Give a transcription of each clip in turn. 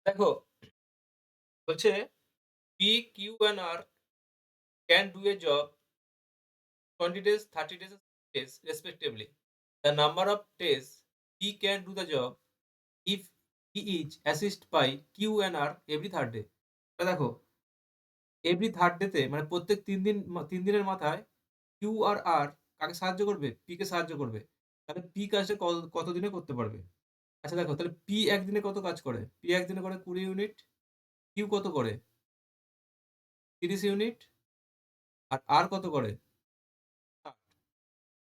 দেখো, বলছে P, Q and R can do a job 20 days, 30 days, and 60 days respectively. The number of days P can do the job if he is assisted by Q and R every third day. তা দেখো, every third day তে মানে প্রত্যেক ৩ দিনের মাথায় Q আর R কাকে সাহায্য করবে? P কে সাহায্য করবে। তাহলে P কাজটা কত দিনে করতে পারবে? আচ্ছা দেখো, তাহলে P একদিনে কত কাজ করে? P একদিনে করে ২০ ইউনিট। Q কত করে? ৩০ ইউনিট। আর R কত করে? ৬০।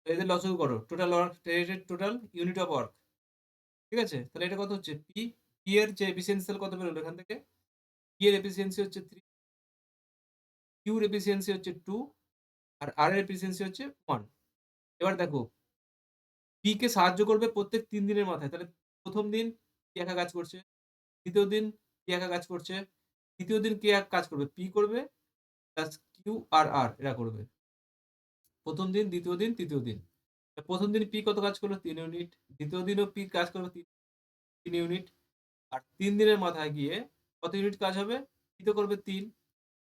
তো এদের লসাগু করো। Total work, total unit of work. ঠিক আছে? তাহলে এটা কত হচ্ছে? P, P এর যে এফিসিয়েন্সি তাহলে কত বেরোলো এখান থেকে? P এর এফিসিয়েন্সি হচ্ছে ৩, Q এর এফিসিয়েন্সি হচ্ছে ২ আর R এর এফিসিয়েন্সি হচ্ছে ১। এবার দেখো, P কে সাহায্য করবে প্রত্যেক ৩ দিনের মাথায়। তাহলে ১ম দিন কে একা কাজ করছে, ২য় দিন কে একা কাজ করছে, ৩য় দিন কে এক কাজ করবে? P করবে প্লাস Q আর R এরা করবে। ১ম দিন, ২য় দিন, ৩য় দিন। ১ম দিন P কত কাজ করলো? ৩ ইউনিট। ২য় দিনও P কাজ করবে ৩ ইউনিট। আর ৩ দিনের মাথায় গিয়ে কত ইউনিট কাজ হবে? P তো করবে ৩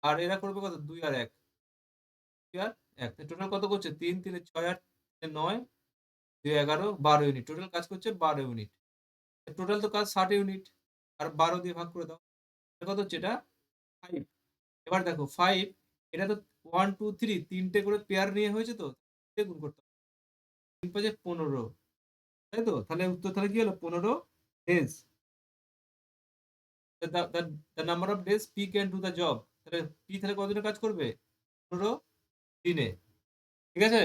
আর এরা করবে কত? ২ আর ১। ২ আর ১। টোটাল কত করছে? ৩, ৩ এ ৬ আর ৩ এ ৯, ২ ১১, ১২ ইউনিট। টোটাল কাজ করছে ১২ ইউনিট। টোটাল তো কাজ ৬০ ইউনিট। আর ১২ দিয়ে ভাগ করে দাও। এটা কত হচ্ছে? এটা ৫। এবার দেখো ৫, এটা তো ১, ২, ৩ ৩ টে করে পেয়ার নিয়ে হয়েছে তো। দিয়ে গুণ করতে হবে। ৩ ৫ ১৫, তাই তো? তাহলে উত্তর তাহলে কি হলো? ১৫ days. The number of days P can do the job. তাহলে P তাহলে কতদিনে কাজ করবে? ১৫ দিনে। ঠিক আছে?